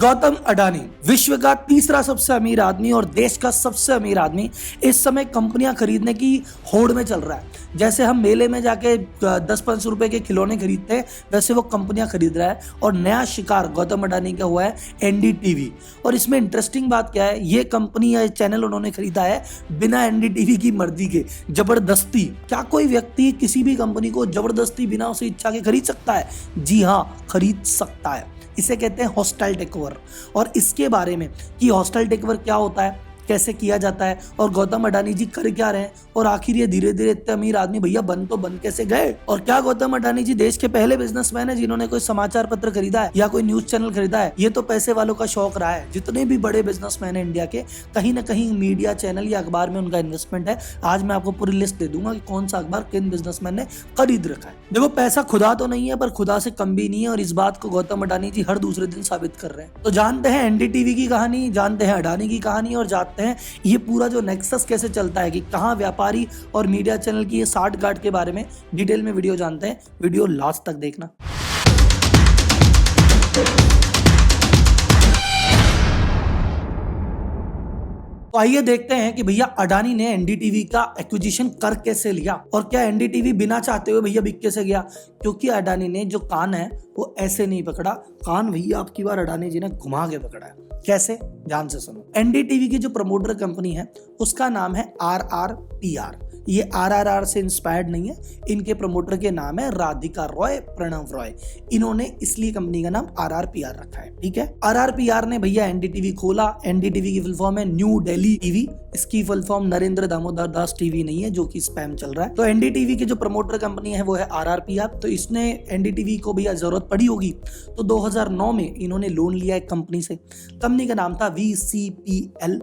गौतम अडानी विश्व का तीसरा सबसे अमीर आदमी और देश का सबसे अमीर आदमी इस समय कंपनियां खरीदने की होड़ में चल रहा है। जैसे हम मेले में जाके 10-5 रुपए के खिलौने खरीदते हैं, वैसे वो कंपनियां खरीद रहा है। और नया शिकार गौतम अडानी का हुआ है एनडीटीवी। और इसमें इंटरेस्टिंग बात क्या है, ये कंपनी या चैनल उन्होंने खरीदा है बिना एनडीटीवी की मर्जी के, जबरदस्ती। क्या कोई व्यक्ति किसी भी कंपनी को जबरदस्ती बिना उसे इच्छा के खरीद सकता है? जी हाँ, खरीद सकता है। इसे कहते हैं हॉस्टाइल टेकओवर। और इसके बारे में कि हॉस्टाइल टेकओवर क्या होता है, कैसे किया जाता है और गौतम अडानी जी कर क्या रहे हैं, और आखिर ये धीरे धीरे इतने अमीर आदमी भैया बन कैसे गए। और क्या गौतम अडानी जी देश के पहले बिजनेसमैन है जिन्होंने कोई समाचार पत्र खरीदा है या कोई न्यूज चैनल खरीदा है? ये तो पैसे वालों का शौक रहा है। जितने भी बड़े बिजनेसमैन है इंडिया के, कहीं ना कहीं मीडिया चैनल या अखबार में उनका इन्वेस्टमेंट है। आज मैं आपको पूरी लिस्ट दे दूंगा कि कौन सा अखबार किन बिजनेसमैन ने खरीद रखा है। देखो, पैसा खुदा तो नहीं है पर खुदा से कम भी नहीं है, और इस बात को गौतम अडानी जी हर दूसरे दिन साबित कर रहे हैं। तो जानते हैं एनडीटीवी की कहानी, जानते हैं अडानी की कहानी, और जानते हैं ये पूरा जो नेक्सस कैसे चलता है कि कहां व्यापारी और मीडिया चैनल की ये साठ गांठ के बारे में डिटेल में वीडियो जानते हैं। वीडियो लास्ट तक देखना। तो आइए देखते हैं कि भैया अडानी ने एनडीटीवी का एक्विजिशन कर कैसे लिया, और क्या एनडीटीवी बिना चाहते हुए भैया बिक कैसे गया। क्योंकि अडानी ने जो कान है वो ऐसे नहीं पकड़ा, कान भैया आपकी बार अडानी जी ने घुमा के पकड़ा है। कैसे, ध्यान से सुनो। एनडीटीवी की जो प्रमोटर कंपनी है उसका नाम है RRPR। ये RRR से इंस्पायर्ड नहीं है, इनके प्रमोटर के नाम है राधिका रॉय, प्रणव रॉय। इन्होंने इसलिए कंपनी का नाम RRPR रखा है, ठीक है। RRPR ने भैया एनडीटीवी खोला। एनडीटीवी की फुल फॉर्म है न्यू दिल्ली टीवी। इसकी full form Narendra Damodar Das TV नहीं है, जो कि स्पैम चल रहा है। तो एनडीटीवी की जो प्रमोटर कंपनी है वो है RRPR। तो इसने एनडीटीवी को भैया जरूरत पड़ी होगी, तो 2009 में इन्होंने लोन लिया एक कंपनी से। कंपनी का नाम था VCPL।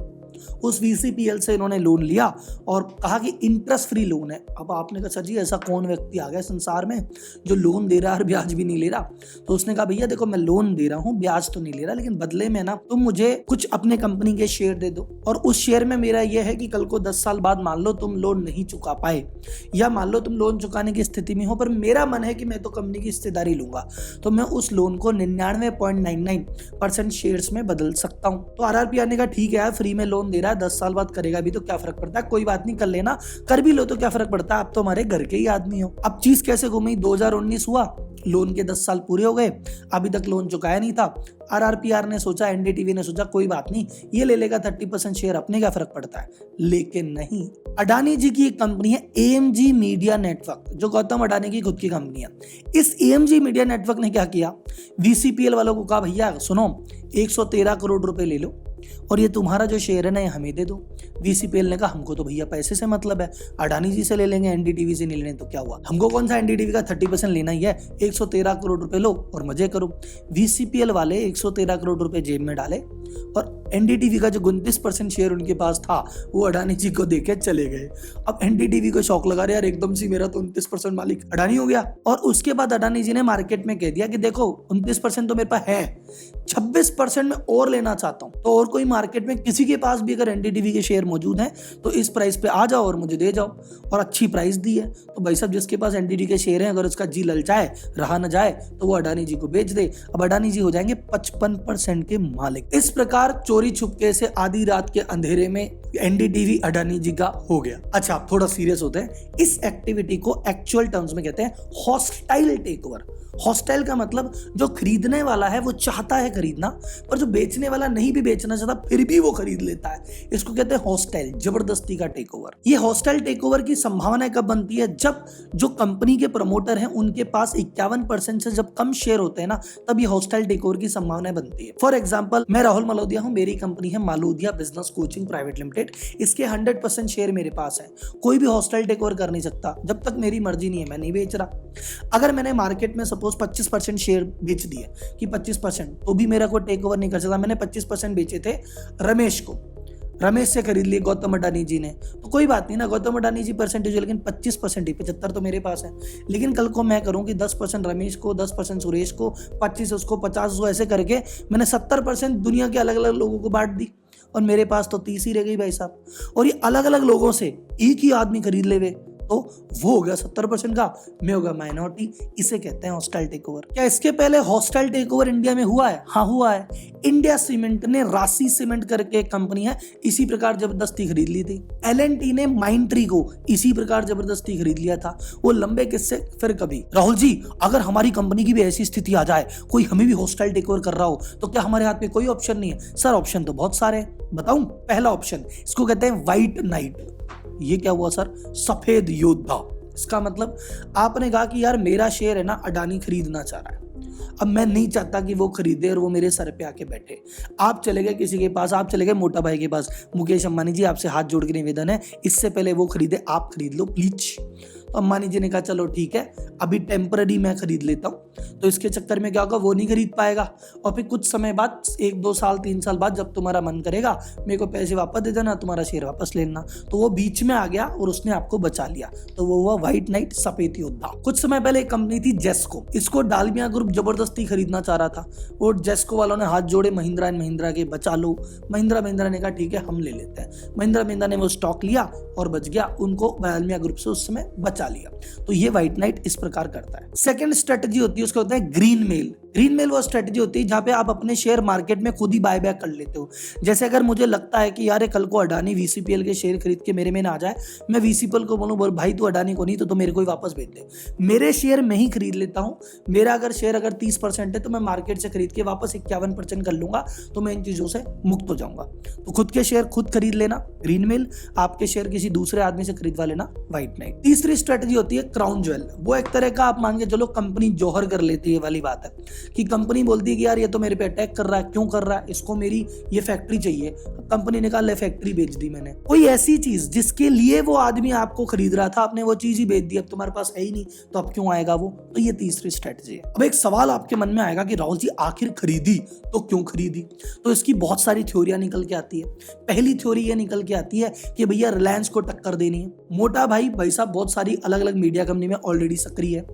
उस VCPL से इन्होंने लोन लिया और कहा कि इंटरेस्ट फ्री लोन है। अब आपने कहा सर जी ऐसा कौन व्यक्ति आ गया संसार में जो लोन दे रहा है और ब्याज भी नहीं ले रहा। तो उसने कहा भैया देखो, मैं लोन दे रहा हूँ, ब्याज तो नहीं ले रहा, लेकिन बदले में ना तुम मुझे कुछ अपने कंपनी के शेयर दे दो, और उस शेयर में मेरा यह है कि कल को 10 साल बाद मान लो तुम लोन नहीं चुका पाए, या मान लो तुम लोन चुकाने की स्थिति में हो, पर मेरा मन है कि मैं तो कंपनी की हिस्सेदारी लूंगा, तो मैं उस लोन को 99.99% शेयर्स में बदल सकता हूँ। तो RRPR ने कहा ठीक है यार, फ्री में लोन दे रहा है, 10 साल बाद करेगा भी तो क्या फर्क पड़ता है, कोई बात नहीं, कर लेना, कर भी लो तो क्या फर्क पड़ता है, आप तो हमारे घर के ही आदमी हो। अब चीज कैसे घूमी, 2019 हुआ, लोन के 10 साल पूरे हो गए, अभी तक लोन चुकाया नहीं था। RRPR ने सोचा, एनडीटीवी ने सोचा कोई बात नहीं, ये ले लेगा 30% शेयर, अपने क्या फर्क पड़ता है। लेकिन नहीं, अडानी जी की एक कंपनी है AMG मीडिया नेटवर्क, जो गौतम अडानी की खुद की कंपनी है। इस AMG मीडिया नेटवर्क ने क्या किया, VCPL वालों को कहा भैया सुनो, 113 करोड़ रुपए ले लो और ये तुम्हारा जो शेयर है ना ये हमें दे दो। VCPL ने कहा हमको तो भैया पैसे से मतलब है, अडानी जी से ले लेंगे, एनडीटीवी से नहीं लेने तो क्या हुआ, हमको कौन सा एनडीटीवी का 30% लेना ही है, 113 करोड़ रुपए लो और मजे करो। VCPL वाले 113 करोड़ रुपए जेब में डाले और एनडीटीवी का जो 29% शेयर उनके पास था वो अडानी जी को देके चले गए। अब एनडीटीवी को शौक लगा रहे यार, एकदम से मेरा तो 29% मालिक अडानी हो गया। और उसके बाद अडानी जी ने मार्केट में कह दिया कि देखो 29% तो मेरे पास है, 26% में और लेना चाहता हूं, तो और कोई मार्केट में किसी के पास भी अगर एनडीटीवी के शेयर मौजूद हैं तो इस प्राइस पे आ जाओ और मुझे दे जाओ। और अच्छी प्राइस दी है, तो भाई साहब जिसके पास एनडीटीवी के शेयर हैं, अगर उसका जी ललचाए, रहा न जाए, तो वो अडानी जी को बेच दे। अब अडानी जी हो जाएंगे 55% के मालिक। इस प्रकार चोरी छुपके से आधी रात के अंधेरे में एनडीटीवी अडानी जी का हो गया। अच्छा, थोड़ा सीरियस होते हैं, इस एक्टिविटी को एक्चुअल टर्म्स में कहते हैं हॉस्टाइल टेकओवर। हॉस्टाइल का मतलब जो खरीदने वाला है वो चाहता है खरीदना, पर जो बेचने वाला नहीं भी बेचना चाहता फिर भी वो खरीद लेता है। इसको कहते हैं हॉस्टाइल, जबरदस्ती का टेकओवर। ये हॉस्टाइल टेकओवर की संभावना कब बनती है, जब जो कंपनी के प्रमोटर हैं उनके पास 51% से जब कम शेयर होते हैं ना, तब ये हॉस्टाइल टेकओवर की संभावना बनती है। फॉर एग्जाम्पल, मैं राहुल मलोदिया हूं, मेरी कंपनी है मालूदिया बिजनेस कोचिंग प्राइवेट लिमिटेड। इसके 100% शेयर मेरे पास है, कोई भी हॉस्टाइल टेकओवर कर नहीं सकता, जब तक मेरी मर्जी नहीं है मैं नहीं बेच रहा। अगर मैंने मार्केट में सपोज 25% शेयर बेच दिए कि 25%, तो भी मेरा कोई टेक ओवर नहीं कर सकता। मैंने 25% बेचे थे रमेश से खरीद लिए गौतम अडानी जी ने, तो कोई बात नहीं ना, गौतम अडानी जी परसेंटेज है, लेकिन 25% ही, 75 तो मेरे पास है। लेकिन कल को मैं करूं कि 10% रमेश को, 10% सुरेश को, 25 उसको, 50 उसको, ऐसे करके मैंने 70% दुनिया के अलग अलग लोगों को बांट दी, और मेरे पास तो 30 ही रह गई भाई साहब। और ये अलग अलग लोगों से एक ही आदमी खरीद ले, तो वो हो गया 70% का, मैं हो गया माइनॉरिटी। इसे कहते हैं हॉस्टाइल टेकओवर। क्या इसके पहले हॉस्टाइल टेकओवर इंडिया में हुआ है? हाँ हुआ है। इंडिया सीमेंट ने राशि सीमेंट करके एक कंपनी है, इसी प्रकार जबरदस्ती खरीद ली थी। L&T ने माइंट्री को इसी प्रकार जबरदस्ती खरीद लिया था। वो लंबे किस्से फिर कभी। राहुल जी, अगर हमारी कंपनी की भी ऐसी स्थिति आ जाए, कोई हमें भी हॉस्टाइल टेकओवर कर रहा हो, तो क्या हमारे हाथ में कोई ऑप्शन नहीं है? सर ऑप्शन तो बहुत सारे हैं, बताऊं? पहला ऑप्शन, इसको कहते हैं व्हाइट नाइट। ये क्या हुआ सर? सफेद योद्धा। इसका मतलब आपने कहा कि यार मेरा शेयर है ना अडानी खरीदना चाह रहा है, अब मैं नहीं चाहता कि वो खरीदे और वो मेरे सर पे आके बैठे। आप चले गए किसी के पास, आप चले गए मोटा भाई के पास, मुकेश अंबानी जी आपसे हाथ जोड़ के निवेदन है, इससे पहले वो खरीदे, आप खरीद लो प्लीज। तो अंबानी जी ने कहा चलो ठीक है, अभी टेम्पररी मैं खरीद लेता हूँ। तो इसके चक्कर में क्या होगा, वो नहीं खरीद पाएगा, और फिर कुछ समय बाद 1-2 साल 3 साल बाद जब तुम्हारा मन करेगा मेरे को पैसे वापस दे देना, तुम्हारा शेयर वापस लेना, तो वो बीच में आ गया और उसने आपको बचा लिया। तो वो हुआ व्हाइट नाइट, सफेद योद्धा। कुछ समय पहले एक कंपनी थी जेस्को, इसको डालमिया ग्रुप जबरदस्ती खरीदना चाह रहा था, और जेस्को वालों ने हाथ जोड़े महिंद्रा एंड महिंद्रा के, बचा लो। महिंद्रा ने कहा ठीक है हम ले लेते हैं। महिंद्रा ने वो स्टॉक लिया और बच गया, उनको डालमिया ग्रुप से उस समय बचा लिया। तो ये व्हाइट नाइट इस प्रकार करता है। सेकंड स्ट्रेटजी होती है, उसको होता है ग्रीन मेल। ग्रीन मेल वो स्ट्रेटजी होती है जहां पे आप अपने शेयर मार्केट में खुद ही बाय बैक कर लेते हो। जैसे अगर मुझे लगता है कि यार कल को अडानी VCPL के शेयर खरीद के मेरे में ना आ जाए, मैं VCPL को बोलूं भाई तू अडानी को नहीं तो मेरे को ही वापस भेज दे, मेरे शेयर में ही खरीद लेता हूं। मेरा अगर शेयर 30% है तो मैं मार्केट से खरीद के वापस 51% कर लूंगा, तो मैं इन चीजों से मुक्त हो जाऊंगा। तो खुद के शेयर खुद खरीद लेना ग्रीन मेल, आपके शेयर किसी दूसरे आदमी से खरीदवा लेना व्हाइट नाइट। तीसरी स्ट्रेटजी होती है क्राउन ज्वेल। वो एक तरह का आप मान के चलो कंपनी जौहर कर लेती है वाली बात है, कि कंपनी बोलती है कि यार ये तो मेरे पे अटैक कर रहा है, क्यों कर रहा है, इसको मेरी ये फैक्ट्री चाहिए। कंपनी ने कहा ले फैक्ट्री बेच दी मैंने। कोई ऐसी चीज जिसके लिए वो आदमी आपको खरीद रहा था, आपने वो चीज ही बेच दी, अब तुम्हारे पास है ही नहीं, तो अब क्यों आएगा वो? तो ये तीसरी स्ट्रेटजी है। अब एक सवाल आपके मन में आएगा कि राहुल जी आखिर खरीदी तो क्यों खरीदी? तो इसकी बहुत सारी थ्योरियां निकल के आती है। पहली थ्योरी ये निकल के आती है कि भैया रिलायंस को टक्कर देनी है। मोटा भाई साहब बहुत सारी अलग अलग मीडिया कंपनी में ऑलरेडी सक्रिय है।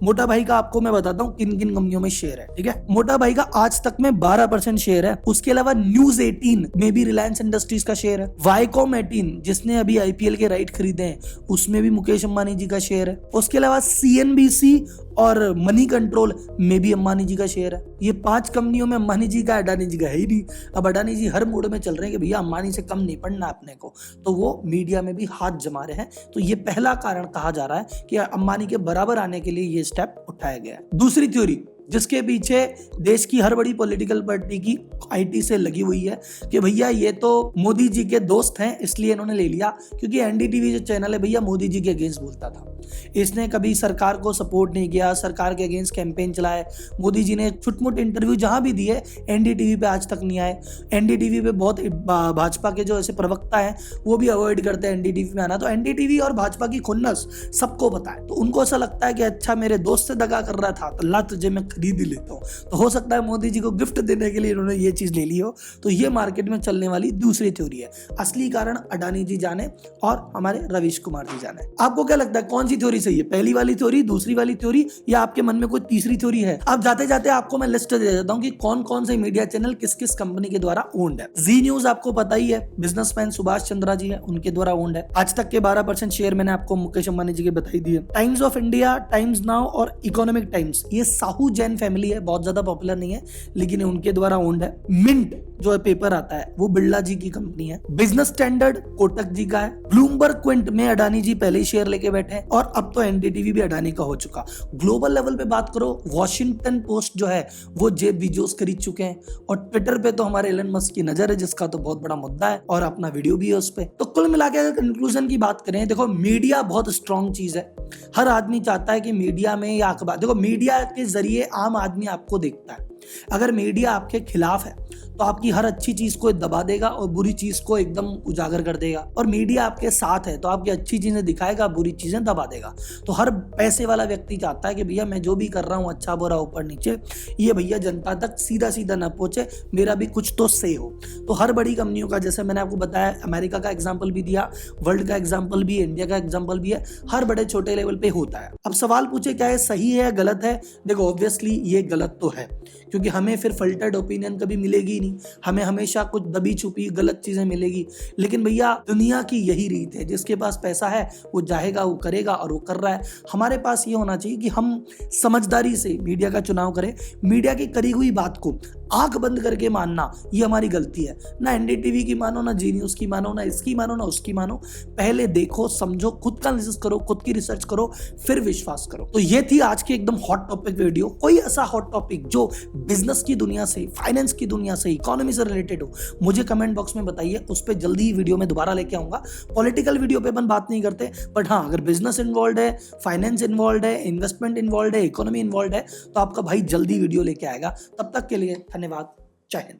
मोटा भाई का आपको मैं बताता हूँ किन किन कंपनियों में शेयर है, ठीक है। मोटा भाई का आज तक में 12% शेयर है। उसके अलावा न्यूज 18 में भी रिलायंस इंडस्ट्रीज का शेयर है। वाईकॉम 18 जिसने अभी IPL के राइट खरीदे हैं, उसमें भी मुकेश अंबानी जी का शेयर है। उसके अलावा CNBC और मनी कंट्रोल में भी अंबानी जी का शेयर है। ये 5 कंपनियों में अंबानी जी का, अडानी जी का है ही नहीं। अब अडानी जी हर मोड में चल रहे हैं कि भैया अंबानी से कम नहीं पड़ना अपने को, तो वो मीडिया में भी हाथ जमा रहे हैं। तो ये पहला कारण कहा जा रहा है कि अंबानी के बराबर आने के लिए ये स्टेप उठाया गया है। दूसरी थ्योरी जिसके पीछे देश की हर बड़ी पॉलिटिकल पार्टी की IT से लगी हुई है कि भैया ये तो मोदी जी के दोस्त हैं इसलिए इन्होंने ले लिया, क्योंकि NDTV जो चैनल है भैया मोदी जी के अगेंस्ट बोलता था। इसने कभी सरकार को सपोर्ट नहीं किया, सरकार के अगेंस्ट कैंपेन चलाए। मोदी जी ने छुटमुट इंटरव्यू जहां भी दिए, NDTV पे आज तक नहीं आए। NDTV पे बहुत भाजपा के जो ऐसे प्रवक्ता हैं वो भी अवॉइड करते हैं NDTV में आना। तो NDTV और भाजपा की खुन्नस सबको पता है। तो उनको ऐसा लगता है कि अच्छा मेरे दोस्त से दगा कर रहा था तो ला तुझे मैं खरीद ही लेता हूँ। तो हो सकता है मोदी जी को गिफ्ट देने के लिए इन्होंने ये चीज ले ली हो। तो ये मार्केट में चलने वाली दूसरी थ्योरी है। असली कारण अडानी जी जाने और हमारे रवीश कुमार जी जाने। आपको क्या लगता है कौन सी थ्योरी सही है? पहली वाली थ्योरी, दूसरी वाली थ्योरी, या आपके मन में कोई तीसरी थ्योरी है? अब जाते जाते आपको मैं लिस्ट दे देता हूँ कि कौन कौन से मीडिया चैनल किस किस कंपनी के द्वारा ओन्ड है। जी न्यूज आपको पता ही है, बिजनेसमैन सुभाष चंद्रा जी है, उनके द्वारा ओन्ड है। आज तक के 12% शेयर मैंने आपको मुकेश अंबानी जी के बताई दिए। Times of India, times now और इकोनॉमिक टाइम्स, ये साहू जैन फैमिली है, बहुत ज्यादा पॉपुलर नहीं है लेकिन उनके द्वारा ओन्ड है। मिंट जो पेपर आता है वो बिरला जी की कंपनी है। बिजनेस स्टैंडर्ड कोटक जी का है। ब्लूमबर्ग क्विंट में अडानी जी पहले ही शेयर लेके बैठे हैं, और अब तो NDTV भी अडानी का हो चुका। ग्लोबल लेवल पे बात करो, वॉशिंगटन पोस्ट जो है वो जेफ बेजोस खरीद चुके हैं, और ट्विटर पे तो हमारे एलन मस्क की नजर है जिसका तो बहुत बड़ा मुद्दा है, और अपना वीडियो भी है उस पे। तो कुल मिला के अगर कंक्लूजन की बात करें, देखो मीडिया बहुत स्ट्रॉन्ग चीज है। हर आदमी चाहता है कि मीडिया में या अखबार, देखो मीडिया के जरिए आम आदमी आपको देखता है। अगर मीडिया आपके खिलाफ है तो आपकी हर अच्छी चीज को दबा देगा और बुरी चीज को एकदम उजागर कर देगा, और मीडिया आपके साथ है तो आपकी अच्छी चीजें दिखाएगा, बुरी चीजें दबा देगा। तो हर पैसे वाला व्यक्ति चाहता है कि भैया मैं जो भी कर रहा हूँ अच्छा बुरा ऊपर नीचे, ये भैया जनता तक सीधा सीधा ना पहुंचे, मेरा भी कुछ तो से हो। तो हर बड़ी कंपनियों का, जैसे मैंने आपको बताया, अमेरिका का एग्जाम्पल भी दिया, वर्ल्ड का एग्जाम्पल भी, इंडिया का एग्जाम्पल भी है, हर बड़े छोटे लेवल पे होता है। अब सवाल पूछे क्या है सही है या गलत है? देखो ऑब्वियसली ये गलत तो है, क्योंकि हमें फिर फिल्टर्ड ओपिनियन कभी मिलेगी ही नहीं, हमें हमेशा कुछ दबी छुपी गलत चीजें मिलेगी। लेकिन भैया दुनिया की यही रीत है, जिसके पास पैसा है वो जाएगा, वो करेगा, और वो कर रहा है। हमारे पास ये होना चाहिए कि हम समझदारी से मीडिया का चुनाव करें। मीडिया की करी हुई बात को आंख बंद करके मानना ये हमारी गलती है। ना एनडीटीवी की मानो, ना जी न्यूज की मानो, ना इसकी मानो, ना उसकी मानो। पहले देखो, समझो, खुद का एनालिसिस करो, खुद की रिसर्च करो, फिर विश्वास करो। तो ये थी आज की एकदम हॉट टॉपिक वीडियो। कोई ऐसा हॉट टॉपिक जो बिजनेस की दुनिया से, फाइनेंस की दुनिया से, इकोनॉमी से रिलेटेड हो, मुझे कमेंट बॉक्स में बताइए। उस पर जल्दी ही वीडियो में दोबारा लेके आऊंगा। पॉलिटिकल वीडियो पे अपन बात नहीं करते, बट हाँ, अगर बिजनेस इन्वॉल्व है, फाइनेंस इन्वॉल्व है, इन्वेस्टमेंट इन्वॉल्व है, इकोनॉमी इन्वॉल्व है, तो आपका भाई जल्दी वीडियो लेके आएगा। तब तक के लिए धन्यवाद। जय हिंद।